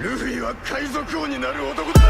ルフィは海賊王になる男だ。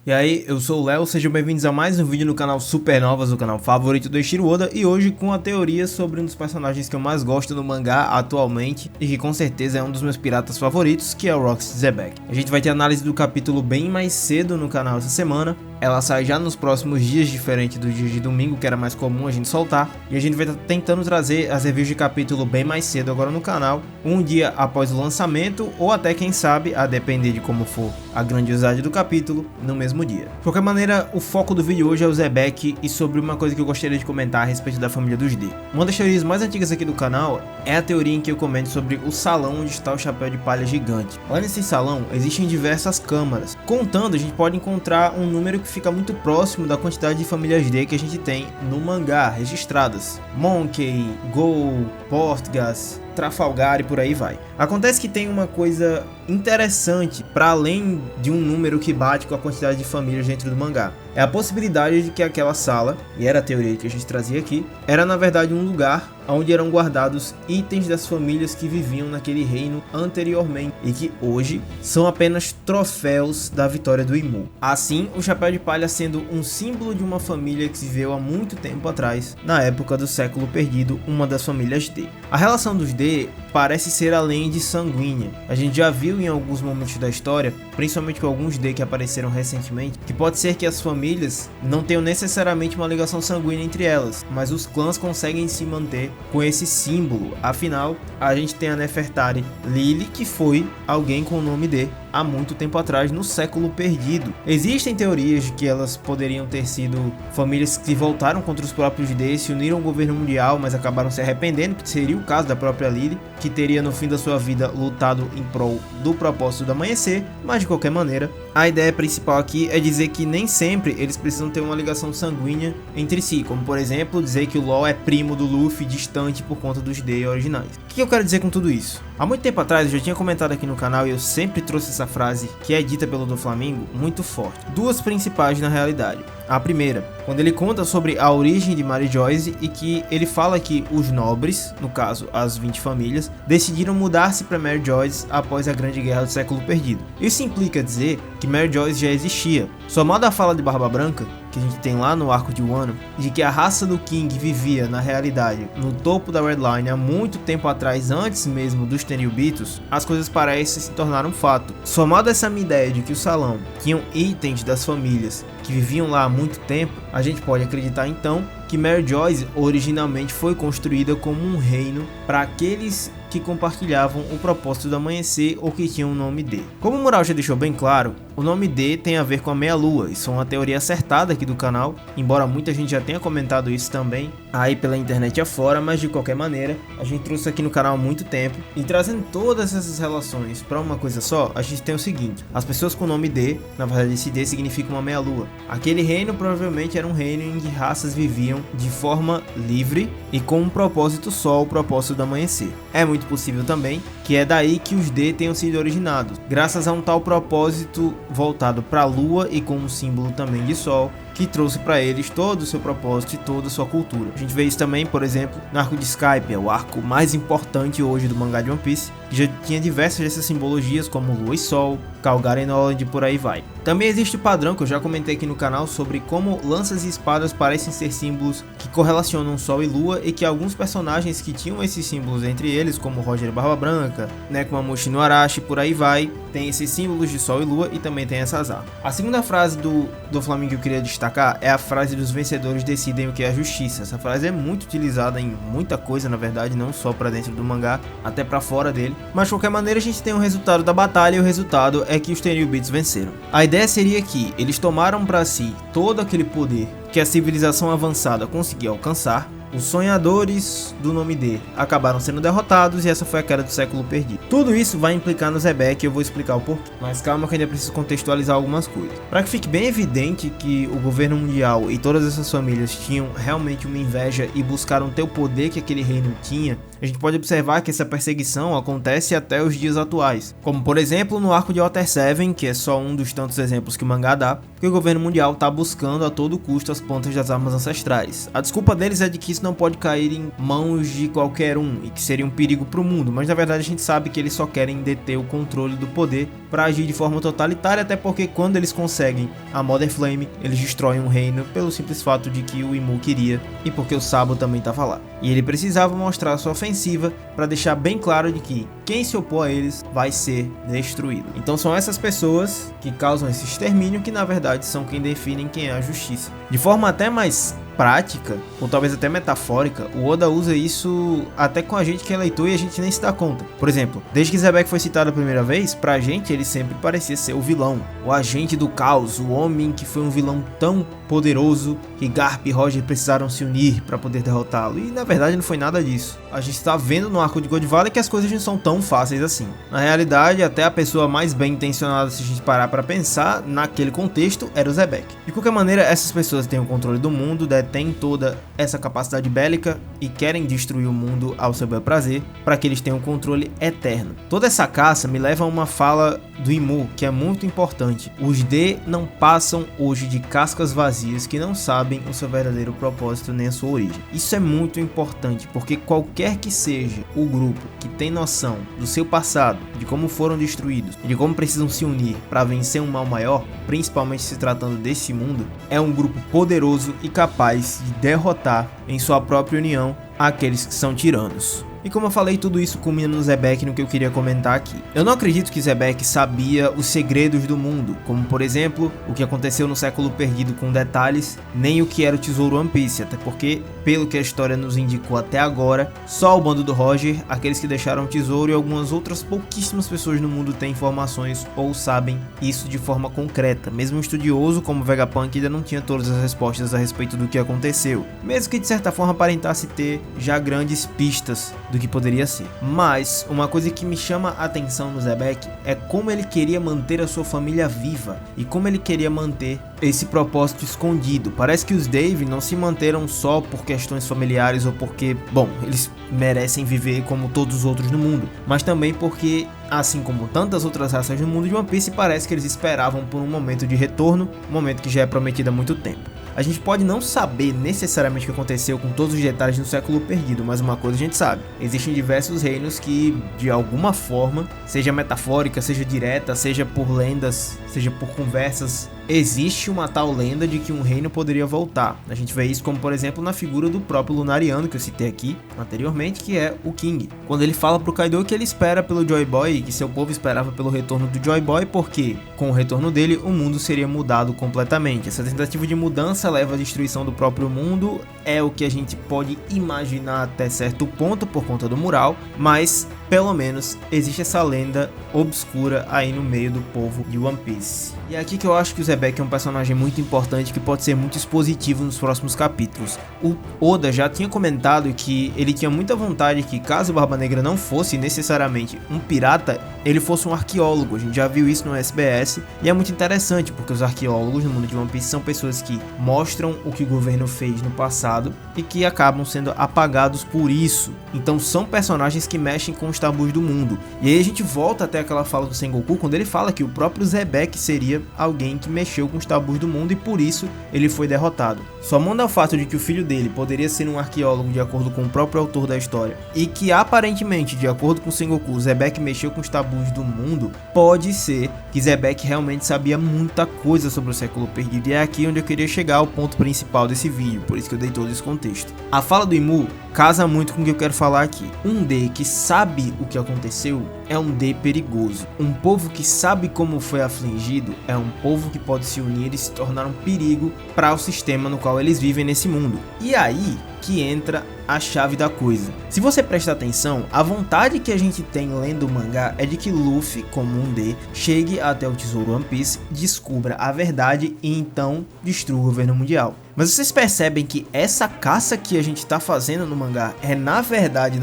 E aí, eu sou o Léo, sejam bem-vindos a mais um vídeo no canal Supernovas, o canal favorito do Eiichiro Oda, e hoje com a teoria sobre um dos personagens que eu mais gosto no mangá atualmente e que com certeza é um dos meus piratas favoritos, que é o Roxy Zebek. A gente vai ter análise do capítulo bem mais cedo no canal essa semana, ela sai já nos próximos dias, diferente dos dias de domingo, que era mais comum a gente soltar, e a gente vai estar tentando trazer as reviews de capítulo bem mais cedo agora no canal, um dia após o lançamento, ou até quem sabe, a depender de como for a grandiosidade do capítulo, no mesmo dia. De qualquer maneira, o foco do vídeo hoje é o Zebek e sobre uma coisa que eu gostaria de comentar a respeito da família dos D. Uma das teorias mais antigas aqui do canal é a teoria em que eu comento sobre o salão onde está o chapéu de palha gigante. Lá nesse salão existem diversas câmaras. Contando, a gente pode encontrar um número que fica muito próximo da quantidade de famílias D que a gente tem no mangá registradas. Monkey, Gol, Portgas, Trafalgar e por aí vai. Acontece que tem uma coisa interessante para além de um número que bate com a quantidade de famílias dentro do mangá. É a possibilidade de que aquela sala, e era a teoria que a gente trazia aqui, era na verdade um lugar onde eram guardados itens das famílias que viviam naquele reino anteriormente e que hoje são apenas troféus da vitória do Imu. Assim, o chapéu de palha sendo um símbolo de uma família que viveu há muito tempo atrás, na época do século perdido, uma das famílias D. A relação dos D parece ser além de sanguínea. A gente já viu em alguns momentos da história, principalmente com alguns D que apareceram recentemente, que pode ser que as famílias não tenham necessariamente uma ligação sanguínea entre elas, mas os clãs conseguem se manter com esse símbolo. Afinal, a gente tem a Nefertari Lily, que foi alguém com o nome D há muito tempo atrás, no século perdido. Existem teorias de que elas poderiam ter sido famílias que voltaram contra os próprios D, se uniram ao governo mundial, mas acabaram se arrependendo, que seria o caso da própria Lily, que teria no fim da sua vida lutado em prol do propósito do amanhecer. Mas de qualquer maneira, a ideia principal aqui é dizer que nem sempre eles precisam ter uma ligação sanguínea entre si, como por exemplo dizer que o Law é primo do Luffy distante por conta dos D originais. O que eu quero dizer com tudo isso? Há muito tempo atrás eu já tinha comentado aqui no canal e eu sempre trouxe essa frase que é dita pelo Doflamingo muito forte. Duas principais na realidade. A primeira, quando ele conta sobre a origem de Mary Joyce e que ele fala que os nobres, no caso as 20 famílias, decidiram mudar-se para Mary Joyce após a Grande Guerra do Século Perdido. Isso implica dizer que Mary Joyce já existia. Somado à fala de Barba Branca, que a gente tem lá no arco de Wano, de que a raça do King vivia, na realidade, no topo da Red Line há muito tempo atrás, antes mesmo dos Tenryubitos, as coisas parecem se tornar um fato. Somado a essa minha ideia de que o salão tinham itens das famílias que viviam lá há muito tempo, a gente pode acreditar então que Mary Joyce originalmente foi construída como um reino para aqueles que compartilhavam o propósito do amanhecer ou que tinham o nome D. Como o Mural já deixou bem claro, o nome D tem a ver com a meia-lua, isso é uma teoria acertada aqui do canal, embora muita gente já tenha comentado isso também aí pela internet afora, mas de qualquer maneira, a gente trouxe aqui no canal há muito tempo, e trazendo todas essas relações para uma coisa só, a gente tem o seguinte: as pessoas com o nome D, na verdade esse D significa uma meia-lua. Aquele reino provavelmente era um reino em que raças viviam de forma livre e com um propósito só, o propósito do amanhecer. É muito possível também que é daí que os D tenham sido originados, graças a um tal propósito voltado para a lua e com um símbolo também de sol, que trouxe para eles todo o seu propósito e toda a sua cultura. A gente vê isso também, por exemplo, no arco de Skypiea, o arco mais importante hoje do mangá de One Piece, que já tinha diversas dessas simbologias como lua e sol, Calgaren Island e por aí vai. Também existe o padrão que eu já comentei aqui no canal sobre como lanças e espadas parecem ser símbolos que correlacionam sol e lua, e que alguns personagens que tinham esses símbolos entre eles, como Roger Barba Branca, Nekomamushi no Arashi, por aí vai, tem esses símbolos de sol e lua e também tem essas armas. A segunda frase do Doflamingo que eu queria destacar é a frase dos vencedores decidem o que é a justiça. Essa frase é muito utilizada em muita coisa, na verdade, não só para dentro do mangá, até para fora dele. Mas de qualquer maneira a gente tem o resultado da batalha, e o resultado é que os Tenryubitos venceram. A ideia seria que eles tomaram para si todo aquele poder que a civilização avançada conseguia alcançar. Os sonhadores do nome D acabaram sendo derrotados e essa foi a queda do século perdido. Tudo isso vai implicar no Zebek e eu vou explicar o porquê. Mas calma que ainda preciso contextualizar algumas coisas. Para que fique bem evidente que o governo mundial e todas essas famílias tinham realmente uma inveja e buscaram ter o poder que aquele reino tinha, a gente pode observar que essa perseguição acontece até os dias atuais. Como por exemplo no arco de Water 7, que é só um dos tantos exemplos que o mangá dá, que o governo mundial está buscando a todo custo as pontas das armas ancestrais. A desculpa deles é de que isso não pode cair em mãos de qualquer um e que seria um perigo para o mundo, mas na verdade a gente sabe que eles só querem deter o controle do poder para agir de forma totalitária, até porque quando eles conseguem a Mother Flame, eles destroem um reino pelo simples fato de que o Imu queria e porque o Sabo também estava lá. E ele precisava mostrar sua ofensiva para deixar bem claro de que quem se opor a eles vai ser destruído. Então são essas pessoas que causam esse extermínio que na verdade são quem definem quem é a justiça. De forma até mais prática, ou talvez até metafórica, o Oda usa isso até com a gente que é leitor e a gente nem se dá conta. Por exemplo, desde que Xebec foi citado a primeira vez, pra gente ele sempre parecia ser o vilão, o agente do caos, o homem que foi um vilão tão poderoso que Garp e Roger precisaram se unir para poder derrotá-lo, e na verdade não foi nada disso. A gente está vendo no arco de God Valley que as coisas não são tão fáceis assim. Na realidade, até a pessoa mais bem intencionada, se a gente parar para pensar, naquele contexto, era o Xebec. De qualquer maneira, essas pessoas têm o controle do mundo, têm toda essa capacidade bélica e querem destruir o mundo ao seu bel prazer para que eles tenham um controle eterno. Toda essa caça me leva a uma fala do Imu que é muito importante. Os D não passam hoje de cascas vazias que não sabem o seu verdadeiro propósito nem a sua origem. Isso é muito importante porque qualquer que seja o grupo que tem noção do seu passado, de como foram destruídos e de como precisam se unir para vencer um mal maior, principalmente se tratando desse mundo, é um grupo poderoso e capaz de derrotar em sua própria união aqueles que são tiranos. E como eu falei, tudo isso culmina no Xebec, no que eu queria comentar aqui. Eu não acredito que Xebec sabia os segredos do mundo, como por exemplo, o que aconteceu no século perdido com detalhes, nem o que era o tesouro One Piece, até porque, pelo que a história nos indicou até agora, só o bando do Roger, aqueles que deixaram o tesouro e algumas outras pouquíssimas pessoas no mundo têm informações ou sabem isso de forma concreta. Mesmo um estudioso como Vegapunk ainda não tinha todas as respostas a respeito do que aconteceu, mesmo que de certa forma aparentasse ter já grandes pistas do que poderia ser. Mas uma coisa que me chama a atenção no Xebec é como ele queria manter a sua família viva e como ele queria manter esse propósito escondido. Parece que os Dave não se manteram só por questões familiares ou porque, bom, eles merecem viver como todos os outros no mundo, mas também porque, assim como tantas outras raças no mundo de One Piece, parece que eles esperavam por um momento de retorno, um momento que já é prometido há muito tempo. A gente pode não saber necessariamente o que aconteceu com todos os detalhes no século perdido, mas uma coisa a gente sabe: existem diversos reinos que, de alguma forma, seja metafórica, seja direta, seja por lendas, seja por conversas, existe uma tal lenda de que um reino poderia voltar. A gente vê isso como, por exemplo, na figura do próprio Lunariano, que eu citei aqui anteriormente, que é o King. Quando ele fala pro Kaido que ele espera pelo Joy Boy, que seu povo esperava pelo retorno do Joy Boy, porque com o retorno dele, o mundo seria mudado completamente. Essa tentativa de mudança leva à destruição do próprio mundo, é o que a gente pode imaginar até certo ponto por conta do mural, mas pelo menos existe essa lenda obscura aí no meio do povo de One Piece. E é aqui que eu acho que o Xebec é um personagem muito importante que pode ser muito expositivo nos próximos capítulos. O Oda já tinha comentado que ele tinha muita vontade que, caso o Barba Negra não fosse necessariamente um pirata, ele fosse um arqueólogo. A gente já viu isso no SBS e é muito interessante porque os arqueólogos no mundo de One Piece são pessoas que mostram o que o governo fez no passado e que acabam sendo apagados por isso. Então são personagens que mexem com os tabus do mundo. E aí a gente volta até aquela fala do Sengoku quando ele fala que o próprio Xebec seria alguém que mexeu com os tabus do mundo e por isso ele foi derrotado. Somando ao fato de que o filho dele poderia ser um arqueólogo de acordo com o próprio autor da história e que aparentemente, de acordo com o Sengoku, Xebec mexeu com os tabus do mundo, pode ser que Xebec realmente sabia muita coisa sobre o século perdido. E é aqui onde eu queria chegar ao ponto principal desse vídeo, por isso que eu dei todo esse contexto. A fala do Imu casa muito com o que eu quero falar aqui. Um D que sabe o que aconteceu é um D perigoso. Um povo que sabe como foi afligido é um povo que pode se unir e se tornar um perigo para o sistema no qual eles vivem nesse mundo. E aí que entra a chave da coisa. Se você prestar atenção, a vontade que a gente tem lendo o mangá é de que Luffy, como um D, chegue até o tesouro One Piece, descubra a verdade e então destrua o governo mundial. Mas vocês percebem que essa caça que a gente tá fazendo no mangá é na verdade,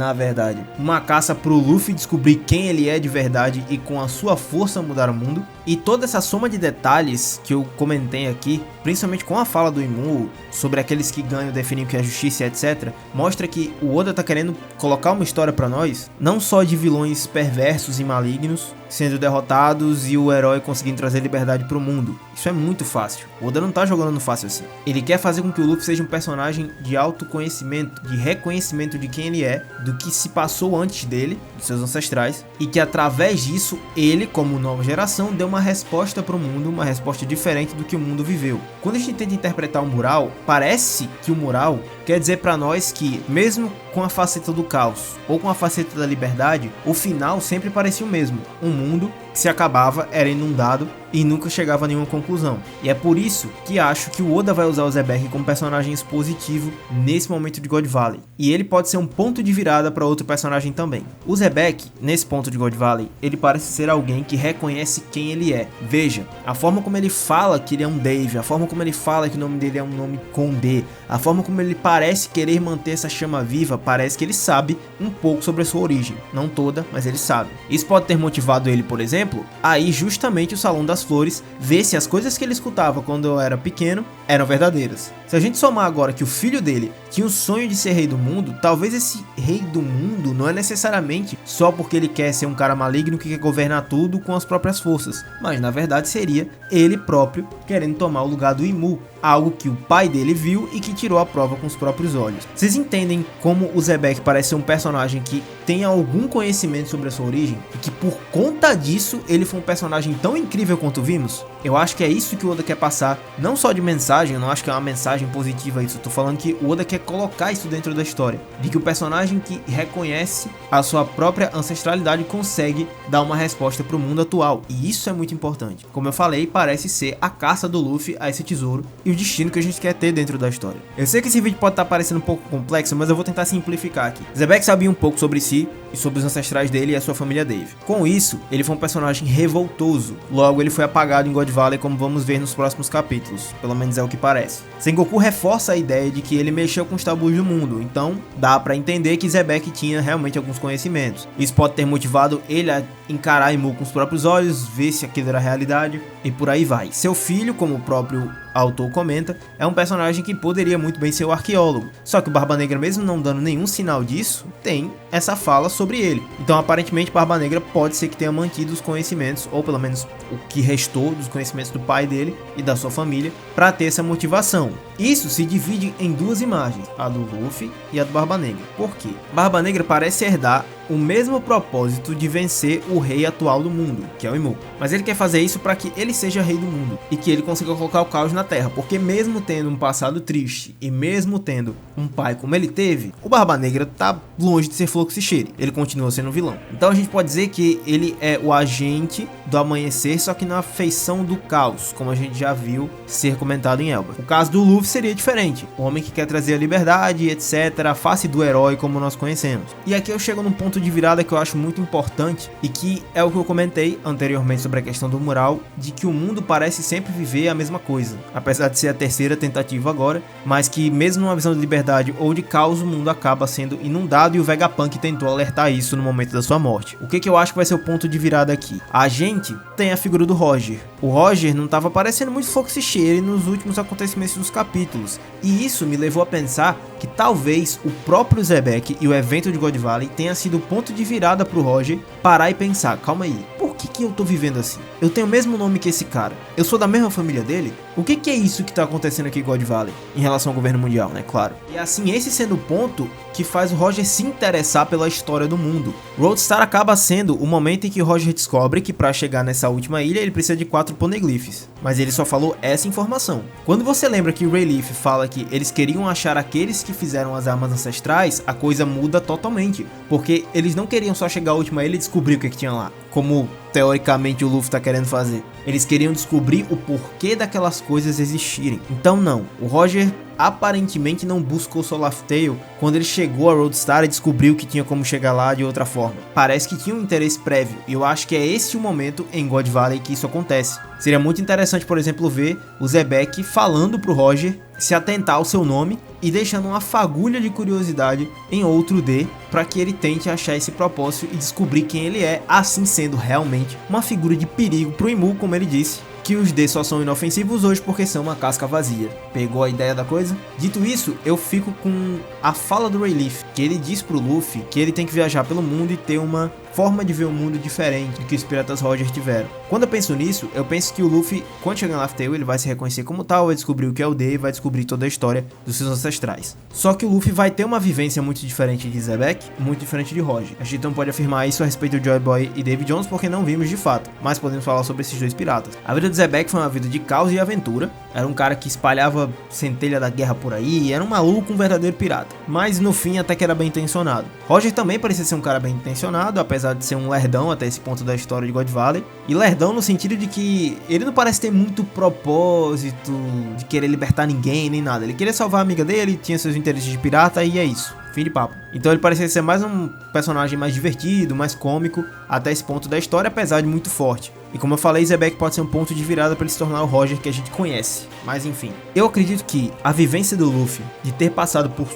uma caça pro Luffy descobrir quem ele é de verdade e com a sua força mudar o mundo? E toda essa soma de detalhes que eu comentei aqui, principalmente com a fala do Imu sobre aqueles que ganham, definem o que é justiça e etc, mostra que o Oda tá querendo colocar uma história pra nós, não só de vilões perversos e malignos sendo derrotados e o herói conseguindo trazer liberdade pro mundo. Isso é muito fácil. O Oda não tá jogando no fácil assim. Ele quer fazer com que o Luffy seja um personagem de autoconhecimento, de reconhecimento de quem ele é, do que se passou antes dele, dos seus ancestrais, e que através disso, ele, como nova geração, deu uma resposta pro mundo, uma resposta diferente do que o mundo viveu. Quando a gente tenta interpretar o mural, parece que o mural quer dizer pra nós que, mesmo com a faceta do caos ou com a faceta da liberdade, o final sempre parecia o mesmo. Um mundo que se acabava, era inundado e nunca chegava a nenhuma conclusão. E é por isso que acho que o Oda vai usar o Zebek como personagem expositivo nesse momento de God Valley. E ele pode ser um ponto de virada para outro personagem também. O Zebek, nesse ponto de God Valley, ele parece ser alguém que reconhece quem ele é. Veja, a forma como ele fala que ele é um Dave, a forma como ele fala que o nome dele é um nome com D, a forma como ele parece querer manter essa chama viva, parece que ele sabe um pouco sobre a sua origem. Não toda, mas ele sabe. Isso pode ter motivado ele, por exemplo, aí justamente o Salão das Flores, ver se as coisas que ele escutava quando eu era pequeno eram verdadeiras. Se a gente somar agora que o filho dele tinha o sonho de ser rei do mundo, talvez esse rei do mundo não é necessariamente só porque ele quer ser um cara maligno que quer governar tudo com as próprias forças, mas na verdade seria ele próprio querendo tomar o lugar do Imu, algo que o pai dele viu e que tirou a prova com os próprios olhos. Vocês entendem como o Zebek parece ser um personagem que tem algum conhecimento sobre a sua origem e que por conta disso ele foi um personagem tão incrível quanto vimos? Eu acho que é isso que o Oda quer passar, não só de mensagem, eu não acho que é uma mensagem positiva isso, eu tô falando que o Oda quer colocar isso dentro da história, de que o personagem que reconhece a sua própria ancestralidade consegue dar uma resposta pro mundo atual, e isso é muito importante. Como eu falei, parece ser a caça do Luffy a esse tesouro e o destino que a gente quer ter dentro da história. Eu sei que esse vídeo pode estar parecendo um pouco complexo, mas eu vou tentar simplificar aqui. Zebek sabia um pouco sobre si e sobre os ancestrais dele e a sua família Dave. Com isso, ele foi um personagem revoltoso, logo ele foi apagado em God Valley, como vamos ver nos próximos capítulos, pelo menos é o que parece. Sengoku reforça a ideia de que ele mexeu com os tabus do mundo, então dá pra entender que Zebek tinha realmente alguns conhecimentos. Isso pode ter motivado ele a encarar Imu com os próprios olhos, ver se aquilo era realidade e por aí vai. Seu filho, como o próprio autor comenta, é um personagem que poderia muito bem ser o arqueólogo, só que o Barba Negra, mesmo não dando nenhum sinal disso, tem essa fala sobre ele. Então aparentemente Barba Negra pode ser que tenha mantido os conhecimentos, ou pelo menos o que restou dos conhecimentos do pai dele e da sua família, para ter essa motivação. Isso se divide em duas imagens, a do Luffy e a do Barba Negra. Por quê? Barba Negra parece herdar o mesmo propósito de vencer o rei atual do mundo, que é o Imu. Mas ele quer fazer isso para que ele seja rei do mundo e que ele consiga colocar o caos na Terra, porque mesmo tendo um passado triste e mesmo tendo um pai como ele teve, o Barba Negra tá longe de ser Fluxicheire, ele continua sendo um vilão. Então a gente pode dizer que ele é o agente do amanhecer, só que na feição do caos, como a gente já viu ser comentado em Elba. O caso do Luffy seria diferente, o homem que quer trazer a liberdade, etc, a face do herói como nós conhecemos. E aqui eu chego num ponto de virada que eu acho muito importante e que é o que eu comentei anteriormente sobre a questão do mural, de que o mundo parece sempre viver a mesma coisa, apesar de ser a terceira tentativa agora, mas que mesmo numa visão de liberdade ou de caos, o mundo acaba sendo inundado e o Vegapunk tentou alertar isso no momento da sua morte. O que eu acho que vai ser o ponto de virada aqui? A gente tem a figura do Roger. O Roger não estava parecendo muito Fluxicheire nos últimos acontecimentos dos capítulos, e isso me levou a pensar que talvez o próprio Zebek e o evento de God Valley tenha sido o ponto de virada pro Roger parar e pensar, calma aí, por que eu tô vivendo assim? Eu tenho o mesmo nome que esse cara, eu sou da mesma família dele? O que é isso que tá acontecendo aqui em God Valley? Em relação ao governo mundial, né, claro. E assim, esse sendo o ponto que faz o Roger se interessar pela história do mundo. Roadstar acaba sendo o momento em que o Roger descobre que para chegar nessa última ilha ele precisa de 4 poneglyphs, mas ele só falou essa informação. Quando você lembra que o Rayleigh fala que eles queriam achar aqueles que fizeram as armas ancestrais, a coisa muda totalmente, porque eles não queriam só chegar à última ilha e descobrir o que tinha lá, como teoricamente o Luffy tá querendo fazer. Eles queriam descobrir o porquê daquelas coisas existirem. Então não, o Roger aparentemente não buscou Solaftail quando ele chegou a Roadstar e descobriu que tinha como chegar lá de outra forma. Parece que tinha um interesse prévio, e eu acho que é esse o momento em God Valley que isso acontece. Seria muito interessante, por exemplo, ver o Zebek falando pro Roger se atentar ao seu nome e deixando uma fagulha de curiosidade em outro D para que ele tente achar esse propósito e descobrir quem ele é, assim sendo realmente uma figura de perigo pro Imu, como ele disse, que os D só são inofensivos hoje porque são uma casca vazia. Pegou a ideia da coisa? Dito isso, eu fico com a fala do Rayleigh, que ele diz pro Luffy que ele tem que viajar pelo mundo e ter uma forma de ver o mundo diferente do que os Piratas Roger tiveram. Quando eu penso nisso, eu penso que o Luffy, quando chegar em Laugh Tale, ele vai se reconhecer como tal, vai descobrir o que é o D e vai descobrir toda a história dos seus ancestrais. Só que o Luffy vai ter uma vivência muito diferente de Zebek, muito diferente de Roger. A gente não pode afirmar isso a respeito de Joy Boy e Davy Jones porque não vimos de fato, mas podemos falar sobre esses dois piratas. A vida de Zebek foi uma vida de caos e aventura, era um cara que espalhava centelha da guerra por aí, era um maluco, um verdadeiro pirata, mas no fim até que era bem intencionado. Roger também parecia ser um cara bem intencionado, apesar de ser um lerdão até esse ponto da história de God Valley, e lerdão no sentido de que ele não parece ter muito propósito de querer libertar ninguém nem nada, ele queria salvar a amiga dele, tinha seus interesses de pirata e é isso. Fim de papo. Então ele parecia ser mais um personagem mais divertido, mais cômico, até esse ponto da história, apesar de muito forte. E como eu falei, Zebek pode ser um ponto de virada para ele se tornar o Roger que a gente conhece. Mas enfim, eu acredito que a vivência do Luffy, de ter passado por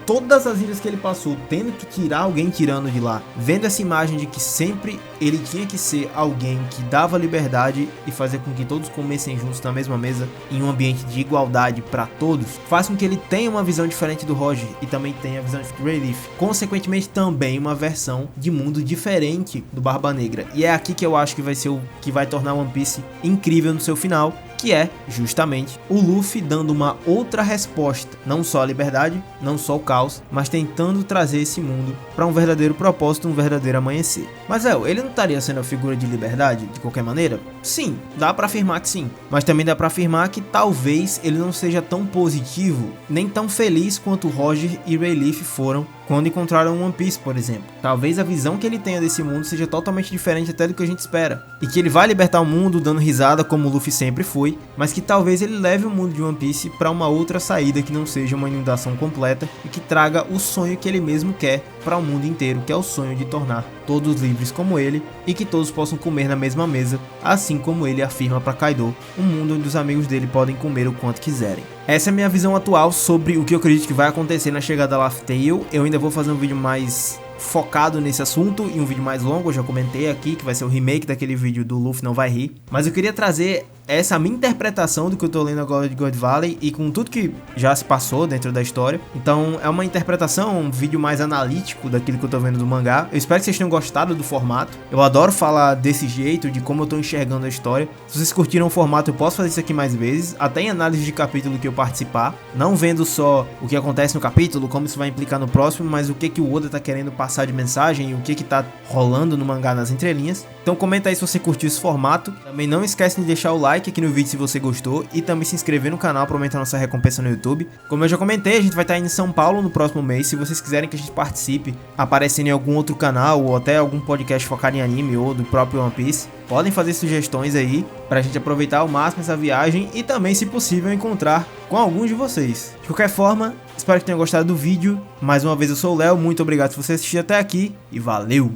todas as ilhas que ele passou, tendo que tirar alguém tirando de lá, vendo essa imagem de que sempre ele tinha que ser alguém que dava liberdade e fazer com que todos comessem juntos na mesma mesa, em um ambiente de igualdade para todos, faz com que ele tenha uma visão diferente do Roger e também tenha a visão de Greyleaf. Consequentemente, também uma versão de mundo diferente do Barba Negra. E é aqui que eu acho que vai ser o que vai tornar One Piece incrível no seu final, que é, justamente, o Luffy dando uma outra resposta, não só a liberdade, não só o caos, mas tentando trazer esse mundo para um verdadeiro propósito, um verdadeiro amanhecer. Mas ele não estaria sendo a figura de liberdade de qualquer maneira? Sim, dá para afirmar que sim, mas também dá para afirmar que talvez ele não seja tão positivo, nem tão feliz quanto Roger e Greyleaf foram quando encontraram One Piece, por exemplo. Talvez a visão que ele tenha desse mundo seja totalmente diferente até do que a gente espera, e que ele vai libertar o mundo dando risada como o Luffy sempre foi, mas que talvez ele leve o mundo de One Piece para uma outra saída que não seja uma inundação completa e que traga o sonho que ele mesmo quer para o mundo inteiro, que é o sonho de tornar todos livres como ele e que todos possam comer na mesma mesa, assim como ele afirma para Kaido, um mundo onde os amigos dele podem comer o quanto quiserem. Essa é a minha visão atual sobre o que eu acredito que vai acontecer na chegada da Laugh Tale. Eu ainda vou fazer um vídeo mais focado nesse assunto e um vídeo mais longo, eu já comentei aqui que vai ser o remake daquele vídeo do Luffy Não Vai Rir, mas eu queria trazer essa minha interpretação do que eu tô lendo agora de God Valley e com tudo que já se passou dentro da história. Então é uma interpretação, um vídeo mais analítico daquilo que eu tô vendo do mangá. Eu espero que vocês tenham gostado do formato, eu adoro falar desse jeito, de como eu tô enxergando a história. Se vocês curtiram o formato, eu posso fazer isso aqui mais vezes, até em análise de capítulo que eu participar, não vendo só o que acontece no capítulo, como isso vai implicar no próximo, mas o que o Oda tá querendo passar de mensagem e o que tá rolando no mangá nas entrelinhas. Então comenta aí se você curtiu esse formato. Também não esquece de deixar o like aqui no vídeo se você gostou e também se inscrever no canal para aumentar nossa recompensa no YouTube. Como eu já comentei, a gente vai estar em São Paulo no próximo mês. Se vocês quiserem que a gente participe, aparecendo em algum outro canal ou até algum podcast focado em anime ou do próprio One Piece, podem fazer sugestões aí pra gente aproveitar ao máximo essa viagem e também, se possível, encontrar com alguns de vocês. De qualquer forma, espero que tenham gostado do vídeo. Mais uma vez eu sou o Léo, muito obrigado se você assistiu até aqui e valeu!